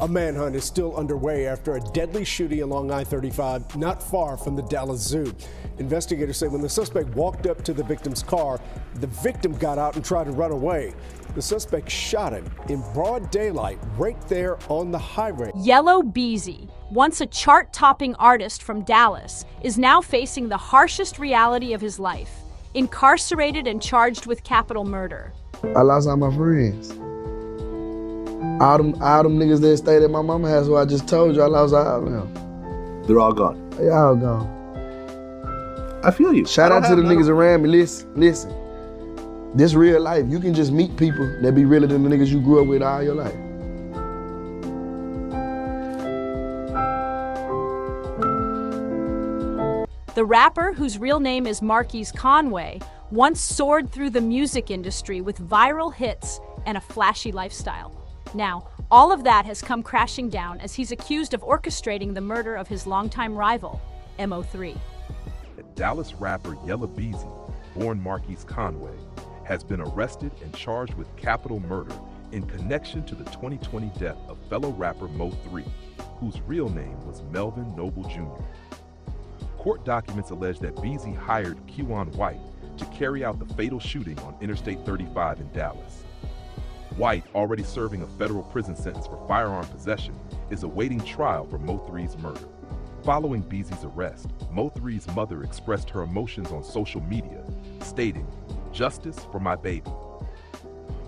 A manhunt is still underway after a deadly shooting along I-35 not far from the Dallas Zoo. Investigators say when the suspect walked up to the victim's car, the victim got out and tried to run away. The suspect shot him in broad daylight right there on the highway. Yella Beezy, once a chart-topping artist from Dallas, is now facing the harshest reality of his life, incarcerated and charged with capital murder. I lost all my friends. All them niggas that stayed at my mama's house, who I just told you, I lost all of them. They're all gone. They all gone. I feel you. Shout out to the niggas around me. Listen. This real life. You can just meet people that be realer than the niggas you grew up with all your life. The rapper, whose real name is Marquise Conway, once soared through the music industry with viral hits and a flashy lifestyle. Now, all of that has come crashing down as he's accused of orchestrating the murder of his longtime rival, Mo3. Dallas rapper Yella Beezy, born Marquise Conway, has been arrested and charged with capital murder in connection to the 2020 death of fellow rapper Mo3, whose real name was Melvin Noble Jr. Court documents allege that Beezy hired Keion White to carry out the fatal shooting on Interstate 35 in Dallas. White, already serving a federal prison sentence for firearm possession, is awaiting trial for Mo3's murder. Following Beezy's arrest, Mo3's mother expressed her emotions on social media, stating, "Justice for my baby."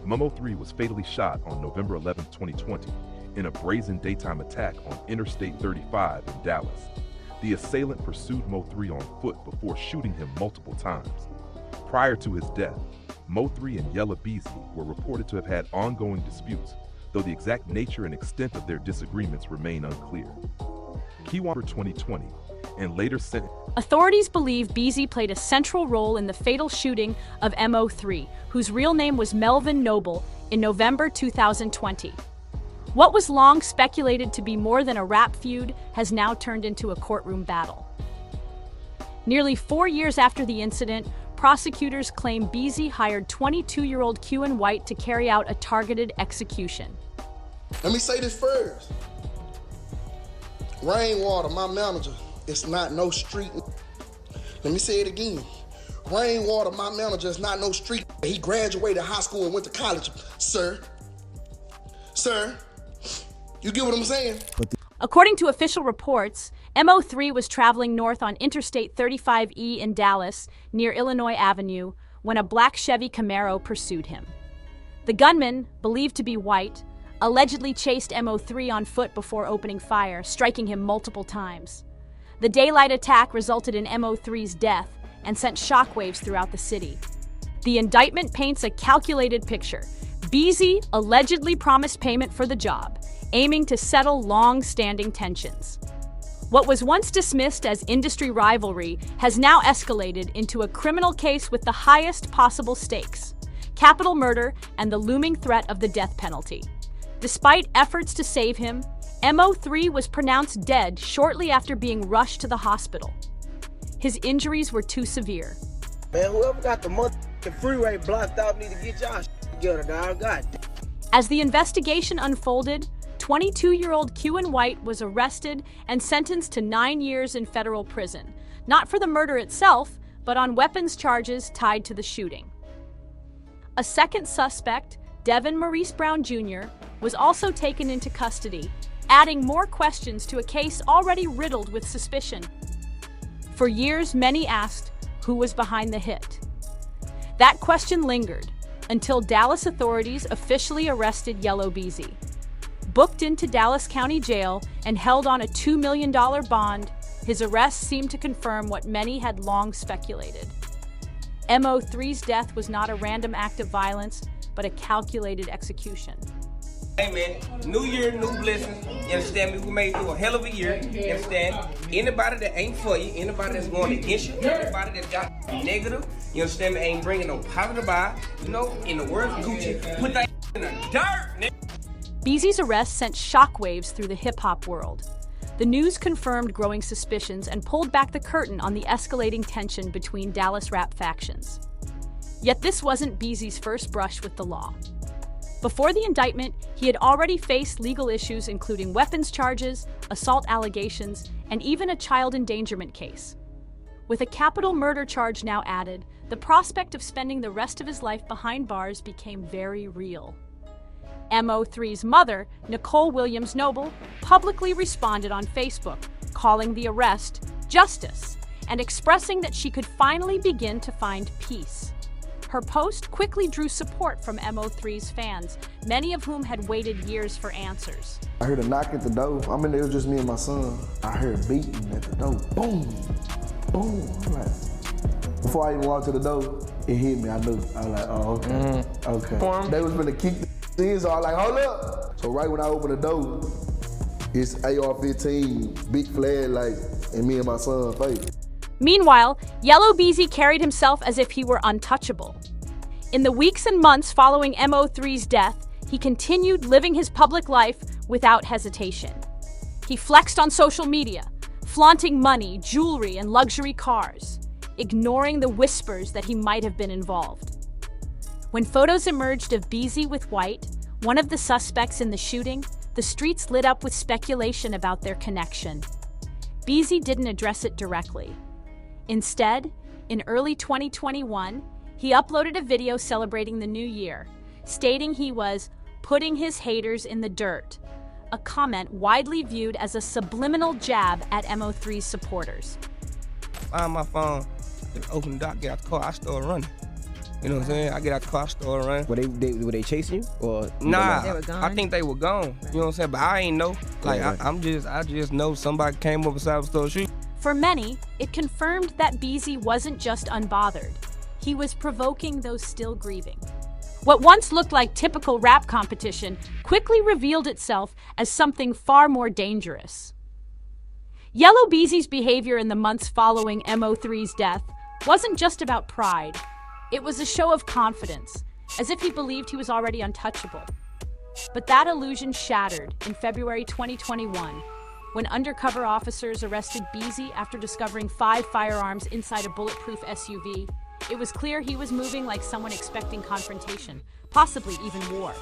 Mo3 was fatally shot on November 11, 2020, in a brazen daytime attack on Interstate 35 in Dallas. The assailant pursued Mo3 on foot before shooting him multiple times. Prior to his death, Mo3 and Yella Beezy were reported to have had ongoing disputes, though the exact nature and extent of their disagreements remain unclear. Keion for 2020 and later sent. Authorities believe Beezy played a central role in the fatal shooting of Mo3, whose real name was Melvin Noble, in November 2020. What was long speculated to be more than a rap feud has now turned into a courtroom battle. Nearly 4 years after the incident, prosecutors claim Beezy hired 22-year-old Keion White to carry out a targeted execution. Let me say this first. Rainwater, my manager, it's not no street. Let me say it again. Rainwater, my manager, is not no street. He graduated high school and went to college, sir. Sir, you get what I'm saying? According to official reports, Mo3 was traveling north on Interstate 35E in Dallas, near Illinois Avenue, when a black Chevy Camaro pursued him. The gunman, believed to be white, allegedly chased Mo3 on foot before opening fire, striking him multiple times. The daylight attack resulted in Mo3's death and sent shockwaves throughout the city. The indictment paints a calculated picture. Beezy allegedly promised payment for the job, aiming to settle long-standing tensions. What was once dismissed as industry rivalry has now escalated into a criminal case with the highest possible stakes: capital murder and the looming threat of the death penalty. Despite efforts to save him, Mo3 was pronounced dead shortly after being rushed to the hospital. His injuries were too severe. Man, whoever got the motherfucking freeway blocked off need to get y'all together, dog. God. As the investigation unfolded, 22-year-old Keion White was arrested and sentenced to 9 years in federal prison, not for the murder itself, but on weapons charges tied to the shooting. A second suspect, Devin Maurice Brown Jr., was also taken into custody, adding more questions to a case already riddled with suspicion. For years, many asked who was behind the hit. That question lingered until Dallas authorities officially arrested Yella Beezy. Booked into Dallas County Jail and held on a $2 million bond, his arrest seemed to confirm what many had long speculated. Mo3's death was not a random act of violence, but a calculated execution. Hey man, new year, new blessings. You understand me? We made through a hell of a year. You understand? Anybody that ain't for you, anybody that's going against you, anybody that got negative, you understand me, ain't bringing no positive vibe. You know, in the words of Gucci, put that in the dirt, nigga. Beezy's arrest sent shockwaves through the hip-hop world. The news confirmed growing suspicions and pulled back the curtain on the escalating tension between Dallas rap factions. Yet this wasn't Beezy's first brush with the law. Before the indictment, he had already faced legal issues including weapons charges, assault allegations, and even a child endangerment case. With a capital murder charge now added, the prospect of spending the rest of his life behind bars became very real. MO3's mother, Nicole Williams Noble, publicly responded on Facebook, calling the arrest justice and expressing that she could finally begin to find peace. Her post quickly drew support from MO3's fans, many of whom had waited years for answers. I heard a knock at the door. I mean, it was just me and my son. I heard beating at the door. Boom, boom. I'm like, before I even walked to the door, it hit me. I knew. I was like, oh, okay, okay. They was gonna kick the in, so I was like, hold up. So right when I opened the door, it's AR-15, big flag, like, in me and my son's face. Meanwhile, Yella Beezy carried himself as if he were untouchable. In the weeks and months following MO3's death, he continued living his public life without hesitation. He flexed on social media, flaunting money, jewelry, and luxury cars, ignoring the whispers that he might have been involved. When photos emerged of Beezy with White, one of the suspects in the shooting, the streets lit up with speculation about their connection. Beezy didn't address it directly. Instead, in early 2021, he uploaded a video celebrating the new year, stating he was putting his haters in the dirt, a comment widely viewed as a subliminal jab at MO3's supporters. Find my phone, open the door, get out the car, I started running. You know what I'm saying? I get out the car, started running. Were they chasing you? Or nah, They were gone? I think they were gone. You know what I'm saying? But I ain't know. Like, Right. I just know somebody came up beside the store shooting. For many, it confirmed that Beezy wasn't just unbothered. He was provoking those still grieving. What once looked like typical rap competition quickly revealed itself as something far more dangerous. Yella Beezy's behavior in the months following MO3's death wasn't just about pride. It was a show of confidence, as if he believed he was already untouchable. But that illusion shattered in February 2021, when undercover officers arrested Beezy after discovering 5 firearms inside a bulletproof SUV. It was clear he was moving like someone expecting confrontation, possibly even war.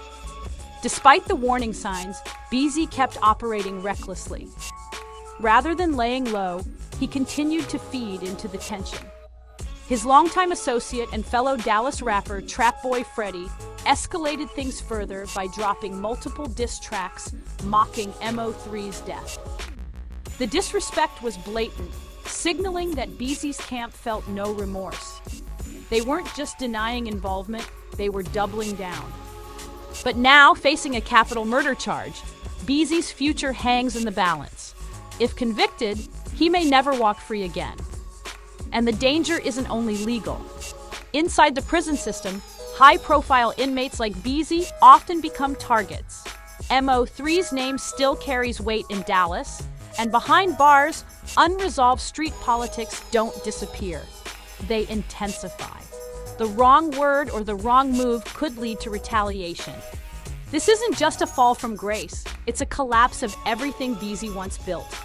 Despite the warning signs, Beezy kept operating recklessly. Rather than laying low, he continued to feed into the tension. His longtime associate and fellow Dallas rapper Trap Boy Freddy escalated things further by dropping multiple diss tracks mocking MO3's death. The disrespect was blatant, signaling that Beezy's camp felt no remorse. They weren't just denying involvement, they were doubling down. But now, facing a capital murder charge, Beezy's future hangs in the balance. If convicted, he may never walk free again. And the danger isn't only legal. Inside the prison system, high-profile inmates like Beezy often become targets. MO3's name still carries weight in Dallas, and behind bars, unresolved street politics don't disappear. They intensify. The wrong word or the wrong move could lead to retaliation. This isn't just a fall from grace, it's a collapse of everything Beezy once built.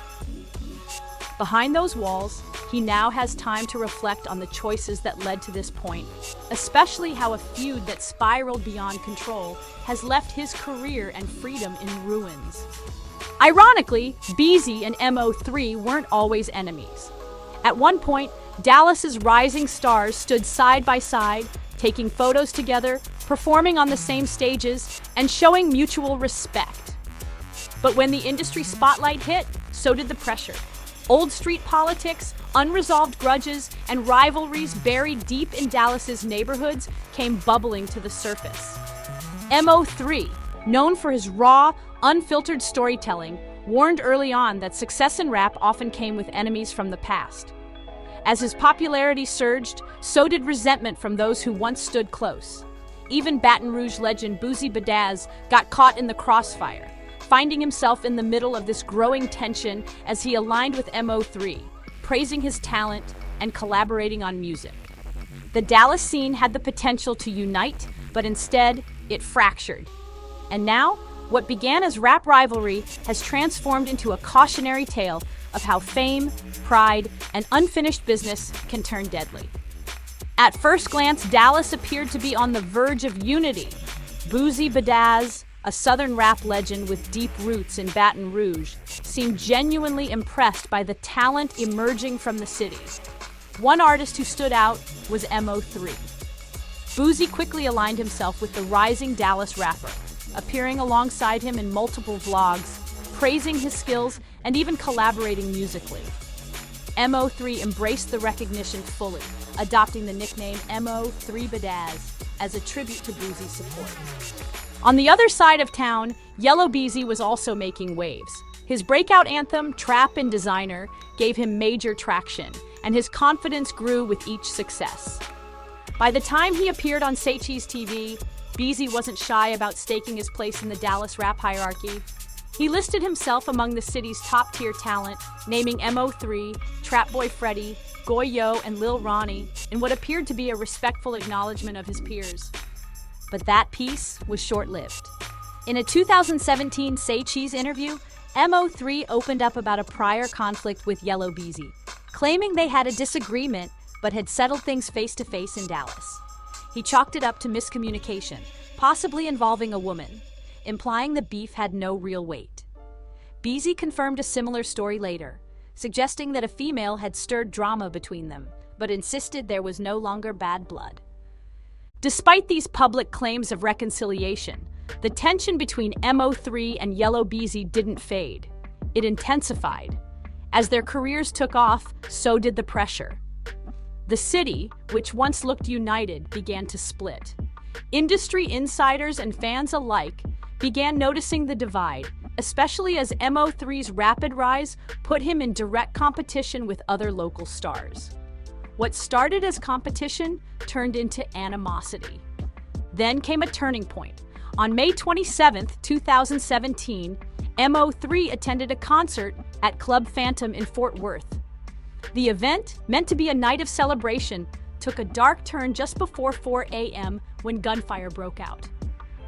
Behind those walls, he now has time to reflect on the choices that led to this point, especially how a feud that spiraled beyond control has left his career and freedom in ruins. Ironically, Beezy and MO3 weren't always enemies. At one point, Dallas's rising stars stood side by side, taking photos together, performing on the same stages, and showing mutual respect. But when the industry spotlight hit, so did the pressure. Old street politics, unresolved grudges, and rivalries buried deep in Dallas's neighborhoods came bubbling to the surface. MO3, known for his raw, unfiltered storytelling, warned early on that success in rap often came with enemies from the past. As his popularity surged, so did resentment from those who once stood close. Even Baton Rouge legend Boozy Badazz got caught in the crossfire, finding himself in the middle of this growing tension as he aligned with MO3, praising his talent and collaborating on music. The Dallas scene had the potential to unite, but instead, it fractured. And now, what began as rap rivalry has transformed into a cautionary tale of how fame, pride, and unfinished business can turn deadly. At first glance, Dallas appeared to be on the verge of unity. Boozy Badazz, a Southern rap legend with deep roots in Baton Rouge, seemed genuinely impressed by the talent emerging from the city. One artist who stood out was MO3. Boozy quickly aligned himself with the rising Dallas rapper, appearing alongside him in multiple vlogs, praising his skills, and even collaborating musically. MO3 embraced the recognition fully, adopting the nickname MO3 Badazz as a tribute to Boozy's support. On the other side of town, Yella Beezy was also making waves. His breakout anthem, Trap and Designer, gave him major traction, and his confidence grew with each success. By the time he appeared on Say Cheese TV, Beezy wasn't shy about staking his place in the Dallas rap hierarchy. He listed himself among the city's top-tier talent, naming MO3, Trap Boy Freddy, Goyo, and Lil Ronnie in what appeared to be a respectful acknowledgement of his peers. But that peace was short-lived. In a 2017 Say Cheese interview, MO3 opened up about a prior conflict with Yella Beezy, claiming they had a disagreement but had settled things face-to-face in Dallas. He chalked it up to miscommunication, possibly involving a woman, implying the beef had no real weight. Beezy confirmed a similar story later, suggesting that a female had stirred drama between them, but insisted there was no longer bad blood. Despite these public claims of reconciliation, the tension between MO3 and Yella Beezy didn't fade. It intensified. As their careers took off, so did the pressure. The city, which once looked united, began to split. Industry insiders and fans alike began noticing the divide, especially as MO3's rapid rise put him in direct competition with other local stars. What started as competition turned into animosity. Then came a turning point. On May 27, 2017, MO3 attended a concert at Club Phantom in Fort Worth. The event, meant to be a night of celebration, took a dark turn just before 4 a.m. when gunfire broke out.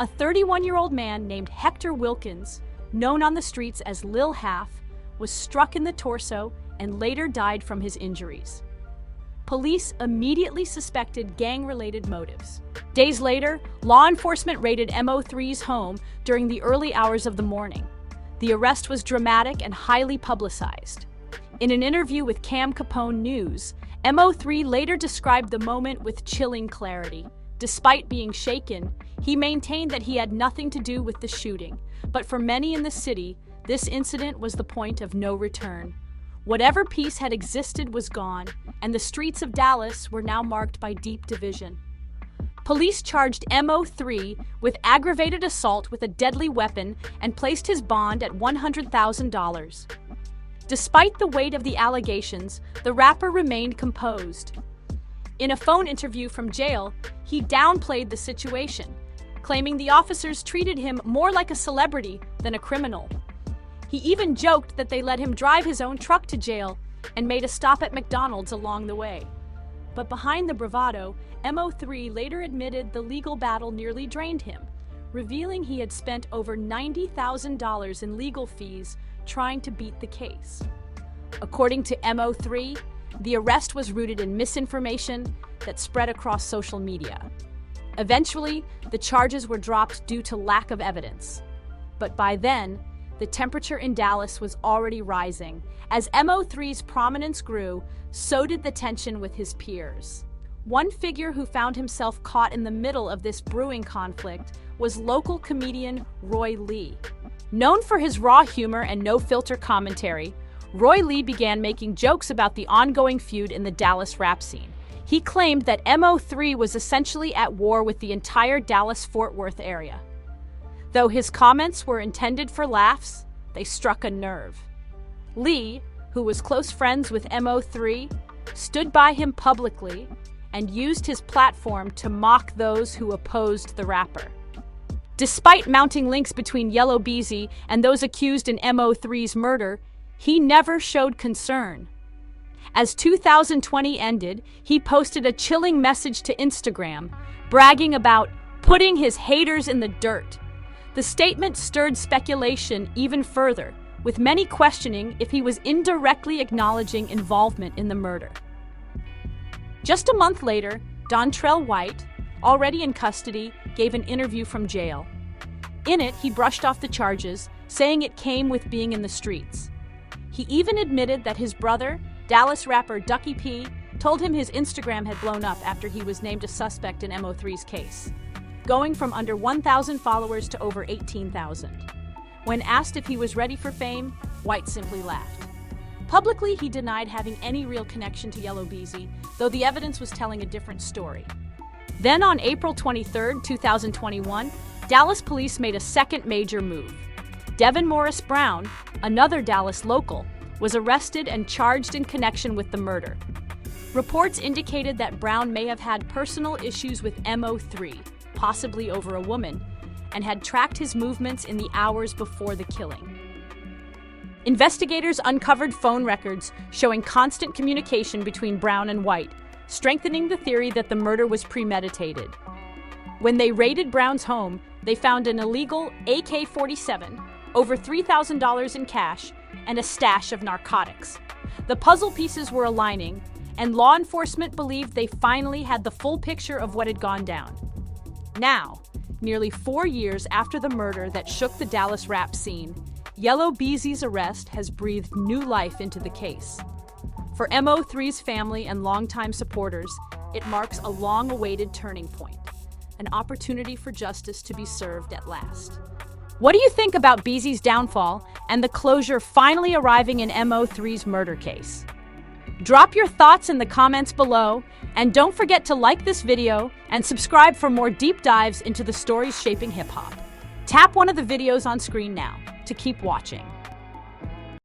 A 31-year-old man named Hector Wilkins, known on the streets as Lil Half, was struck in the torso and later died from his injuries. Police immediately suspected gang-related motives. Days later, law enforcement raided MO3's home during the early hours of the morning. The arrest was dramatic and highly publicized. In an interview with Cam Capone News, MO3 later described the moment with chilling clarity. Despite being shaken, he maintained that he had nothing to do with the shooting, but for many in the city, this incident was the point of no return. Whatever peace had existed was gone, and the streets of Dallas were now marked by deep division. Police charged MO3 with aggravated assault with a deadly weapon and placed his bond at $100,000. Despite the weight of the allegations, the rapper remained composed. In a phone interview from jail, he downplayed the situation, claiming the officers treated him more like a celebrity than a criminal. He even joked that they let him drive his own truck to jail and made a stop at McDonald's along the way. But behind the bravado, MO3 later admitted the legal battle nearly drained him, revealing he had spent over $90,000 in legal fees trying to beat the case. According to MO3, the arrest was rooted in misinformation that spread across social media. Eventually, the charges were dropped due to lack of evidence. But by then, the temperature in Dallas was already rising. As MO3's prominence grew, so did the tension with his peers. One figure who found himself caught in the middle of this brewing conflict was local comedian Roy Lee. Known for his raw humor and no-filter commentary, Roy Lee began making jokes about the ongoing feud in the Dallas rap scene. He claimed that MO3 was essentially at war with the entire Dallas-Fort Worth area. Though his comments were intended for laughs, they struck a nerve. Lee, who was close friends with MO3, stood by him publicly and used his platform to mock those who opposed the rapper. Despite mounting links between Yella Beezy and those accused in MO3's murder, he never showed concern. As 2020 ended, he posted a chilling message to Instagram, bragging about putting his haters in the dirt. The statement stirred speculation even further, with many questioning if he was indirectly acknowledging involvement in the murder. Just a month later, Dontrell White, already in custody, gave an interview from jail. In it, he brushed off the charges, saying it came with being in the streets. He even admitted that his brother, Dallas rapper Ducky P, told him his Instagram had blown up after he was named a suspect in MO3's case, going from under 1,000 followers to over 18,000. When asked if he was ready for fame, White simply laughed. Publicly, he denied having any real connection to Yella Beezy, though the evidence was telling a different story. Then on April 23, 2021, Dallas police made a second major move. Devin Morris Brown, another Dallas local, was arrested and charged in connection with the murder. Reports indicated that Brown may have had personal issues with MO3, possibly over a woman, and had tracked his movements in the hours before the killing. Investigators uncovered phone records showing constant communication between Brown and White, strengthening the theory that the murder was premeditated. When they raided Brown's home, they found an illegal AK-47, over $3,000 in cash, and a stash of narcotics. The puzzle pieces were aligning, and law enforcement believed they finally had the full picture of what had gone down. Now, nearly 4 years after the murder that shook the Dallas rap scene, Yella Beezy's arrest has breathed new life into the case. For MO3's family and longtime supporters, it marks a long-awaited turning point, an opportunity for justice to be served at last. What do you think about Beezy's downfall and the closure finally arriving in MO3's murder case? Drop your thoughts in the comments below, and don't forget to like this video and subscribe for more deep dives into the stories shaping hip-hop. Tap one of the videos on screen now to keep watching.